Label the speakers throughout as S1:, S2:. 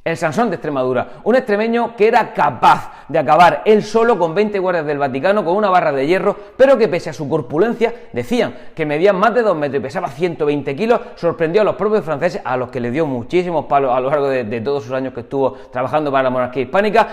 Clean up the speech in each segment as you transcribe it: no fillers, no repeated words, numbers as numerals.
S1: El Sansón de Extremadura, un extremeño que era capaz de acabar él solo con 20 guardias del Vaticano con una barra de hierro, pero que pese a su corpulencia, decían que medía más de 2 metros y pesaba 120 kilos, sorprendió a los propios franceses, a los que le dio muchísimos palos a lo largo de todos sus años que estuvo trabajando para la monarquía hispánica.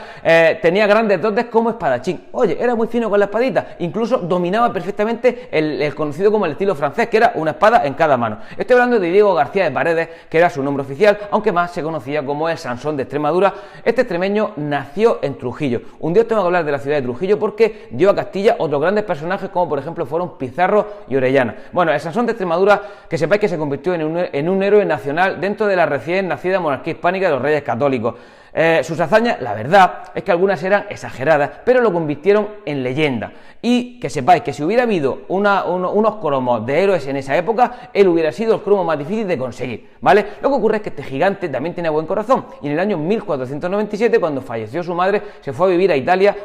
S1: Tenía grandes dotes como espadachín. Oye, era muy fino con la espadita, incluso dominaba perfectamente el conocido como el estilo francés, que era una espada en cada mano. Estoy hablando de Diego García de Paredes, que era su nombre oficial, aunque más se conocía como el Sansón de Extremadura. Este extremeño nació en Trujillo. Un día os tengo que hablar de la ciudad de Trujillo porque dio a Castilla otros grandes personajes como por ejemplo fueron Pizarro y Orellana. Bueno, el Sansón de Extremadura, que sepáis que se convirtió en un héroe nacional dentro de la recién nacida monarquía hispánica de los Reyes Católicos. Sus hazañas, la verdad, es que algunas eran exageradas, pero lo convirtieron en leyenda. Y que sepáis que si hubiera habido unos cromos de héroes en esa época, él hubiera sido el cromo más difícil de conseguir, ¿vale? Lo que ocurre es que este gigante también tenía buen corazón, y en el año 1497, cuando falleció su madre, se fue a vivir a Italia,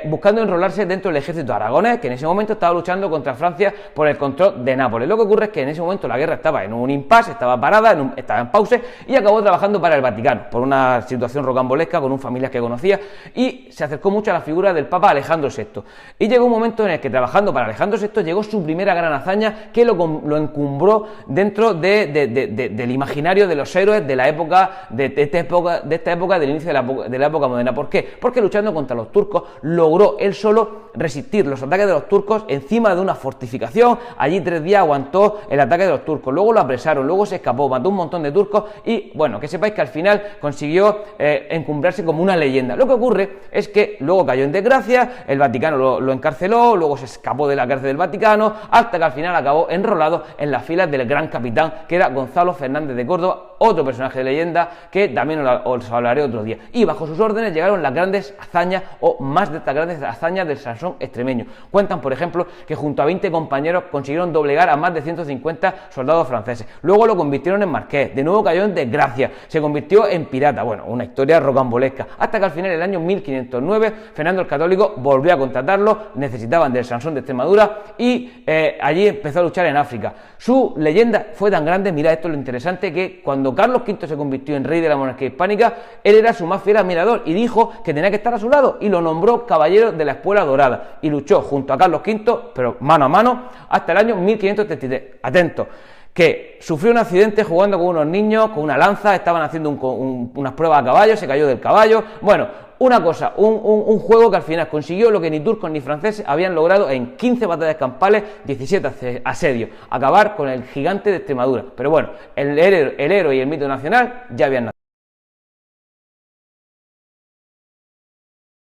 S1: buscando enrolarse dentro del ejército aragonés, que en ese momento estaba luchando contra Francia por el control de Nápoles. Lo que ocurre es que en ese momento la guerra estaba en un impasse, estaba parada, estaba en pause, y acabó trabajando para el Vaticano, por una situación rocambolesca con un familiar que conocía, y se acercó mucho a la figura del Papa Alejandro VI. Y llegó un momento en el que trabajando para Alejandro VI llegó su primera gran hazaña, que lo encumbró dentro del imaginario de los héroes de la época, de esta época del inicio de la época moderna. ¿Por qué? Porque luchando contra los turcos logró él solo resistir los ataques de los turcos encima de una fortificación. Allí 3 días aguantó el ataque de los turcos, luego lo apresaron, luego se escapó, mató un montón de turcos y bueno, que sepáis que al final consiguió encumbrarse como una leyenda. Lo que ocurre es que luego cayó en desgracia, el Vaticano lo encarceló, luego se escapó de la cárcel del Vaticano, hasta que al final acabó enrolado en las filas del gran capitán, que era Gonzalo Fernández de Córdoba, otro personaje de leyenda que también os hablaré otro día. Y bajo sus órdenes llegaron las grandes hazañas, o más de estas grandes hazañas del Sansón extremeño. Cuentan, por ejemplo, que junto a 20 compañeros consiguieron doblegar a más de 150 soldados franceses. Luego lo convirtieron en marqués, de nuevo cayó en desgracia, se convirtió en pirata. Bueno, una historia rocambolesca, hasta que al final, en el año 1509, Fernando el Católico volvió a contratarlo, necesitaban del Sansón de Extremadura, y allí empezó a luchar en África. Su leyenda fue tan grande, mirad esto es lo interesante, que cuando Carlos V se convirtió en rey de la monarquía hispánica, él era su más fiel admirador y dijo que tenía que estar a su lado, y lo nombró caballero de la Espuela Dorada, y luchó junto a Carlos V, pero mano a mano, hasta el año 1533. Atentos, que sufrió un accidente jugando con unos niños, con una lanza, estaban haciendo unas pruebas a caballo, se cayó del caballo. Bueno, una cosa, un juego que al final consiguió lo que ni turcos ni franceses habían logrado en 15 batallas campales, 17 asedios, acabar con el gigante de Extremadura. Pero bueno, el héroe y el mito nacional ya habían nacido.